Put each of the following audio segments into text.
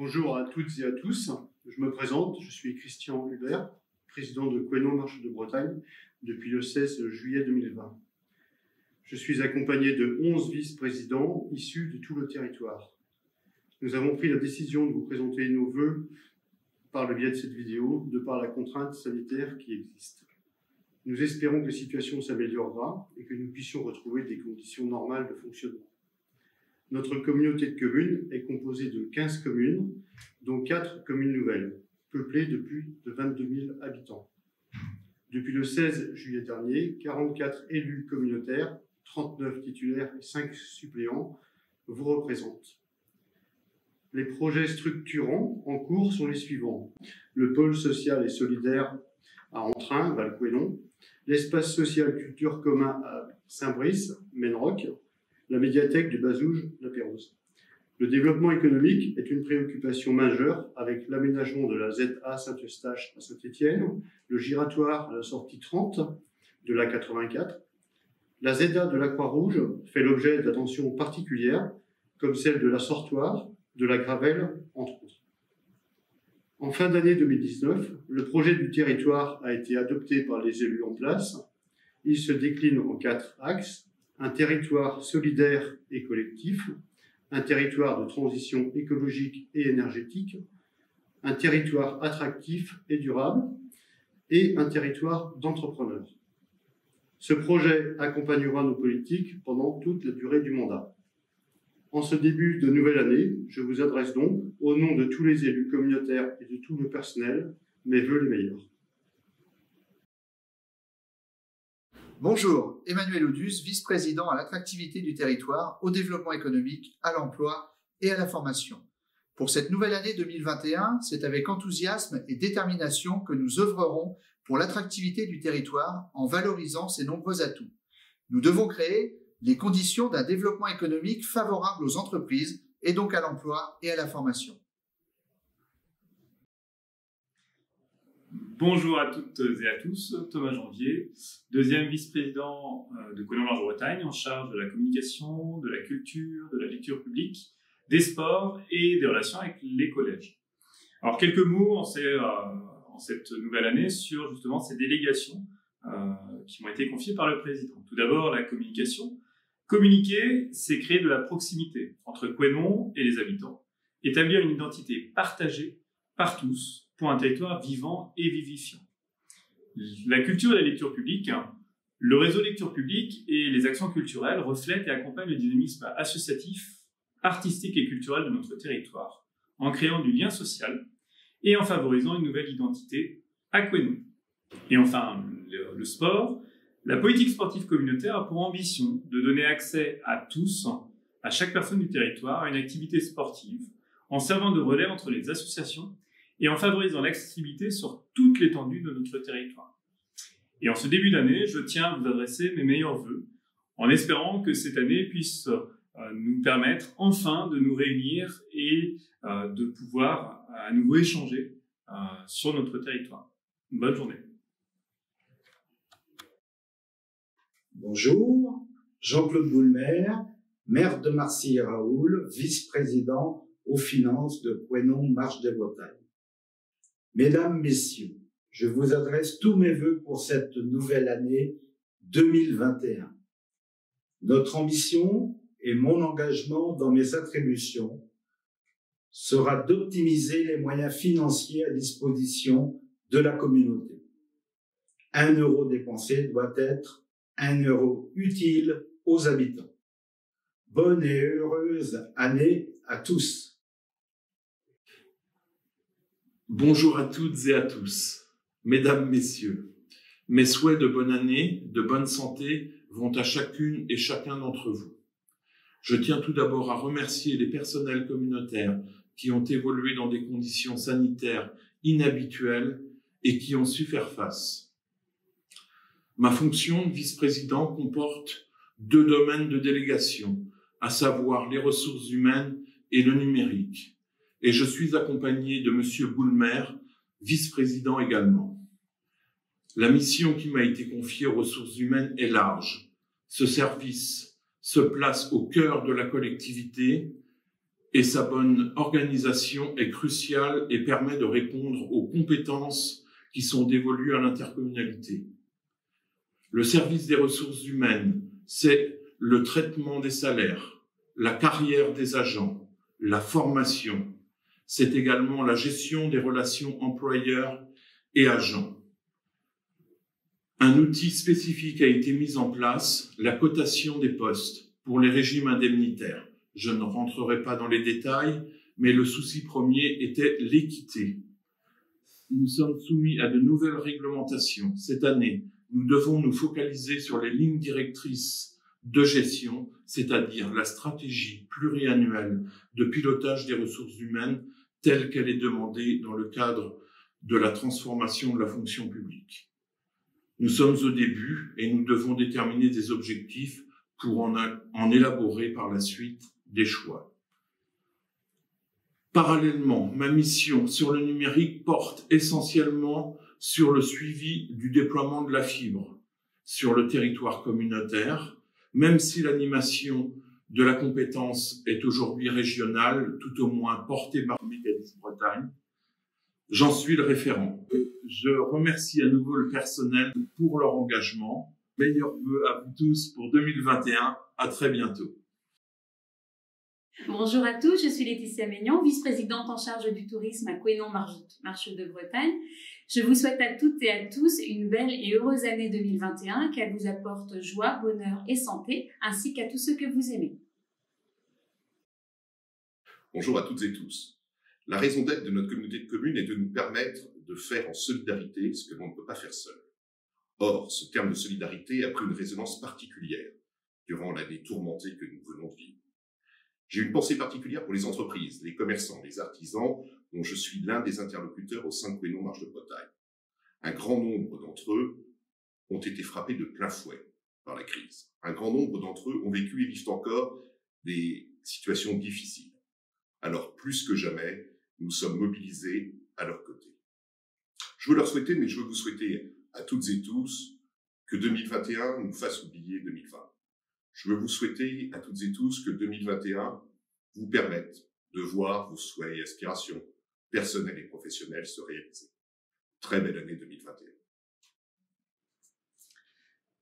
Bonjour à toutes et à tous. Je me présente, je suis Christian Hubert, président de Quénon Marche de Bretagne depuis le 16 juillet 2020. Je suis accompagné de 11 vice-présidents issus de tout le territoire. Nous avons pris la décision de vous présenter nos vœux par le biais de cette vidéo, de par la contrainte sanitaire qui existe. Nous espérons que la situation s'améliorera et que nous puissions retrouver des conditions normales de fonctionnement. Notre communauté de communes est composée de 15 communes, dont 4 communes nouvelles, peuplées de plus de 22 000 habitants. Depuis le 16 juillet dernier, 44 élus communautaires, 39 titulaires et 5 suppléants vous représentent. Les projets structurants en cours sont les suivants. Le pôle social et solidaire à Entrain, Val-Quénon, l'espace social culture commun à Saint-Brice, Menroc, la médiathèque du Bazouge, La Pérouse. Le développement économique est une préoccupation majeure avec l'aménagement de la ZA Saint-Eustache à Saint-Étienne, le giratoire à la sortie 30 de la 84. La ZA de la Croix-Rouge fait l'objet d'attentions particulières, comme celle de la Sortoir, de la Gravelle, entre autres. En fin d'année 2019, le projet du territoire a été adopté par les élus en place. Il se décline en 4 axes. Un territoire solidaire et collectif, un territoire de transition écologique et énergétique, un territoire attractif et durable, et un territoire d'entrepreneurs. Ce projet accompagnera nos politiques pendant toute la durée du mandat. En ce début de nouvelle année, je vous adresse donc, au nom de tous les élus communautaires et de tout le personnel, mes vœux les meilleurs. Bonjour, Emmanuel Audus, vice-président à l'attractivité du territoire, au développement économique, à l'emploi et à la formation. Pour cette nouvelle année 2021, c'est avec enthousiasme et détermination que nous œuvrerons pour l'attractivité du territoire en valorisant ses nombreux atouts. Nous devons créer les conditions d'un développement économique favorable aux entreprises et donc à l'emploi et à la formation. Bonjour à toutes et à tous, Thomas Janvier, deuxième vice-président de Quénon Marche de Bretagne, en charge de la communication, de la culture, de la lecture publique, des sports et des relations avec les collèges. Alors quelques mots en cette nouvelle année sur justement ces délégations qui m'ont été confiées par le président. Tout d'abord, la communication. Communiquer, c'est créer de la proximité entre Quénon et les habitants, établir une identité partagée par tous, pour un territoire vivant et vivifiant. La culture et la lecture publique, le réseau lecture publique et les actions culturelles reflètent et accompagnent le dynamisme associatif, artistique et culturel de notre territoire, en créant du lien social et en favorisant une nouvelle identité à Quénon. Et enfin, le sport. La politique sportive communautaire a pour ambition de donner accès à tous, à chaque personne du territoire, à une activité sportive, en servant de relais entre les associations et en favorisant l'accessibilité sur toute l'étendue de notre territoire. Et en ce début d'année, je tiens à vous adresser mes meilleurs vœux, en espérant que cette année puisse nous permettre enfin de nous réunir et de pouvoir à nouveau échanger sur notre territoire. Bonne journée. Bonjour, Jean-Claude Boulmer, maire de Marcilly-Raoul, vice-président aux finances de Quénon Marche de Bretagne. Mesdames, Messieurs, je vous adresse tous mes vœux pour cette nouvelle année 2021. Notre ambition et mon engagement dans mes attributions sera d'optimiser les moyens financiers à disposition de la communauté. 1 euro dépensé doit être 1 euro utile aux habitants. Bonne et heureuse année à tous. Bonjour à toutes et à tous, mesdames, messieurs. Mes souhaits de bonne année, de bonne santé vont à chacune et chacun d'entre vous. Je tiens tout d'abord à remercier les personnels communautaires qui ont évolué dans des conditions sanitaires inhabituelles et qui ont su faire face. Ma fonction de vice-président comporte 2 domaines de délégation, à savoir les ressources humaines et le numérique. Et je suis accompagné de Monsieur Boulmer, vice-président également. La mission qui m'a été confiée aux ressources humaines est large. Ce service se place au cœur de la collectivité et sa bonne organisation est cruciale et permet de répondre aux compétences qui sont dévolues à l'intercommunalité. Le service des ressources humaines, c'est le traitement des salaires, la carrière des agents, la formation. C'est également la gestion des relations employeurs et agents. Un outil spécifique a été mis en place, la cotation des postes pour les régimes indemnitaires. Je ne rentrerai pas dans les détails, mais le souci premier était l'équité. Nous sommes soumis à de nouvelles réglementations. Cette année, nous devons nous focaliser sur les lignes directrices de gestion, c'est-à-dire la stratégie pluriannuelle de pilotage des ressources humaines telle qu'elle est demandée dans le cadre de la transformation de la fonction publique. Nous sommes au début et nous devons déterminer des objectifs pour en élaborer par la suite des choix. Parallèlement, ma mission sur le numérique porte essentiellement sur le suivi du déploiement de la fibre sur le territoire communautaire, même si l'animation de la compétence est aujourd'hui régionale, tout au moins portée par Mécanisme Bretagne. J'en suis le référent. Je remercie à nouveau le personnel pour leur engagement. Meilleurs vœux à vous tous pour 2021. À très bientôt. Bonjour à tous, je suis Laetitia Maignan, vice-présidente en charge du tourisme à Couesnon Marche de Bretagne. Je vous souhaite à toutes et à tous une belle et heureuse année 2021, qu'elle vous apporte joie, bonheur et santé, ainsi qu'à tous ceux que vous aimez. Bonjour à toutes et tous. La raison d'être de notre communauté de communes est de nous permettre de faire en solidarité ce que l'on ne peut pas faire seul. Or, ce terme de solidarité a pris une résonance particulière durant l'année tourmentée que nous venons de vivre. J'ai une pensée particulière pour les entreprises, les commerçants, les artisans, dont je suis l'un des interlocuteurs au sein de Couesnon Marche de Bretagne. Un grand nombre d'entre eux ont été frappés de plein fouet par la crise. Un grand nombre d'entre eux ont vécu et vivent encore des situations difficiles. Alors, plus que jamais, nous sommes mobilisés à leur côté. Je veux leur souhaiter, mais je veux vous souhaiter à toutes et tous que 2021 nous fasse oublier 2020. Je veux vous souhaiter à toutes et tous que 2021 vous permette de voir vos souhaits et aspirations personnelles et professionnelles se réaliser. Très belle année 2021.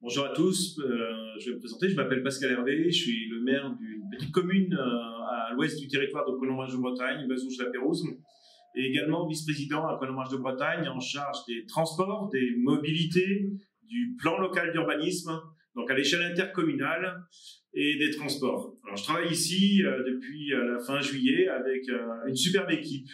Bonjour à tous, je vais me présenter, je m'appelle Pascal Hervé, je suis le maire d'une petite commune à l'ouest du territoire de Couesnon Marche de Bretagne, Bazouges-la-Pérouse, et également vice-président à Couesnon Marche de Bretagne en charge des transports, des mobilités, du plan local d'urbanisme, donc à l'échelle intercommunale, et des transports. Alors je travaille ici depuis la fin juillet avec une superbe équipe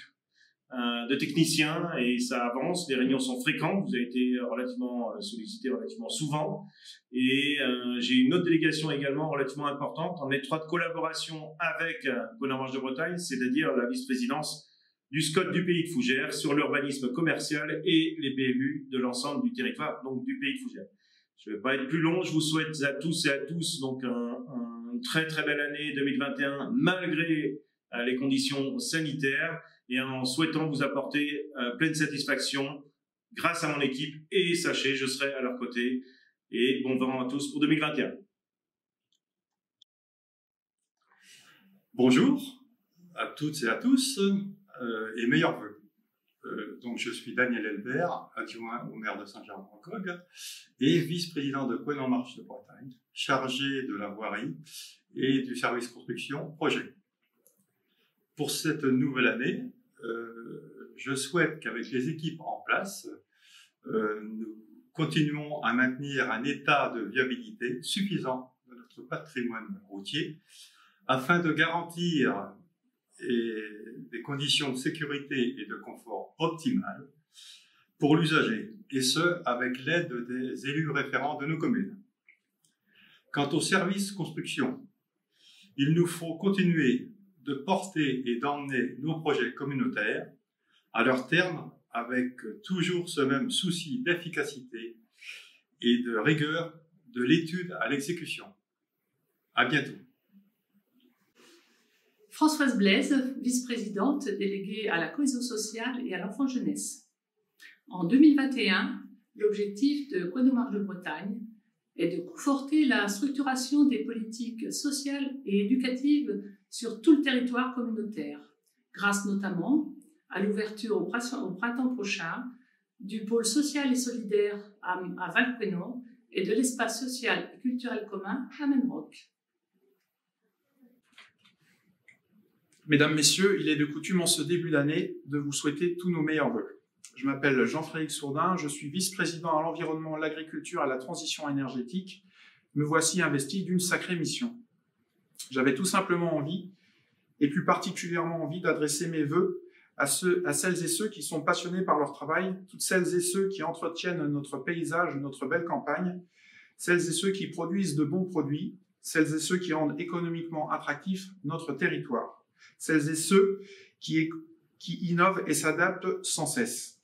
de techniciens et ça avance, les réunions sont fréquentes, vous avez été relativement sollicité relativement souvent et j'ai une autre délégation également relativement importante en étroite collaboration avec Couesnon Marche de Bretagne, c'est-à-dire la vice-présidence du SCOT du pays de Fougères sur l'urbanisme commercial et les PLU de l'ensemble du territoire, donc du pays de Fougères. Je ne vais pas être plus long, je vous souhaite à tous et à tous donc une très très belle année 2021 malgré les conditions sanitaires et en souhaitant vous apporter pleine satisfaction grâce à mon équipe et sachez, je serai à leur côté et bon vent à tous pour 2021. Bonjour à toutes et à tous et meilleurs vœux. Donc je suis Daniel Elbert, adjoint au maire de Saint-Germain-en-Cogue et vice-président de Couesnon Marche de Bretagne, chargé de la voirie et du service construction projet. Pour cette nouvelle année, je souhaite qu'avec les équipes en place, nous continuons à maintenir un état de viabilité suffisant de notre patrimoine routier afin de garantir des conditions de sécurité et de confort optimales pour l'usager, et ce, avec l'aide des élus référents de nos communes. Quant au service construction, il nous faut continuer de porter et d'emmener nos projets communautaires à leur terme avec toujours ce même souci d'efficacité et de rigueur de l'étude à l'exécution. À bientôt. Françoise Blaise, vice-présidente déléguée à la cohésion sociale et à l'enfant jeunesse. En 2021, l'objectif de Couesnon Marche de Bretagne est de conforter la structuration des politiques sociales et éducatives sur tout le territoire communautaire, grâce notamment à l'ouverture au printemps prochain du pôle social et solidaire à Val-Quénon et de l'espace social et culturel commun à Menrock. Mesdames, Messieurs, il est de coutume en ce début d'année de vous souhaiter tous nos meilleurs vœux. Je m'appelle Jean-Frédéric Sourdin, je suis vice-président à l'environnement, l'agriculture et à la transition énergétique. Me voici investi d'une sacrée mission. J'avais tout simplement envie, et plus particulièrement envie, d'adresser mes vœux à celles et ceux qui sont passionnés par leur travail, toutes celles et ceux qui entretiennent notre paysage, notre belle campagne, celles et ceux qui produisent de bons produits, celles et ceux qui rendent économiquement attractif notre territoire, celles et ceux qui innovent et s'adaptent sans cesse.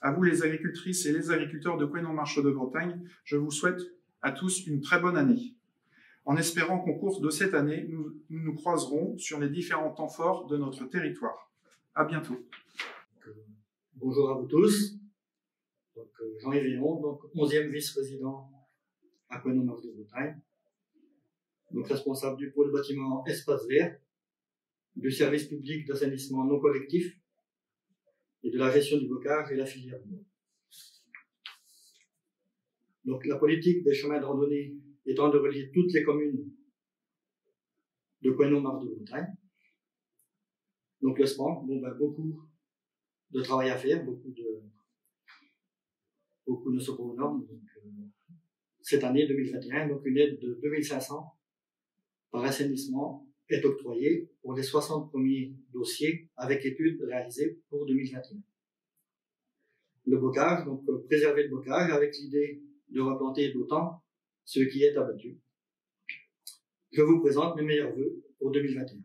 À vous les agricultrices et les agriculteurs de Quénon Marche de Bretagne, je vous souhaite à tous une très bonne année. En espérant qu'au cours de cette année, nous croiserons sur les différents temps forts de notre territoire. À bientôt. Bonjour à vous tous. Jean-Yves Léon, 11e vice-président à Quénon Marche de Bretagne, responsable du pôle bâtiment Espace Vert, du service public d'assainissement non collectif et de la gestion du bocage et la filière bois. La politique des chemins de randonnée étant de relier toutes les communes de Quénon Marche de Bretagne. Le SPAN, beaucoup de travail à faire, beaucoup ne sont pas aux normes. Cette année 2021, une aide de 2500 par assainissement est octroyée pour les 60 premiers dossiers avec études réalisées pour 2021. Le bocage, préserver le bocage avec l'idée de replanter d'autant ce qui est abattu. Je vous présente mes meilleurs vœux pour 2021.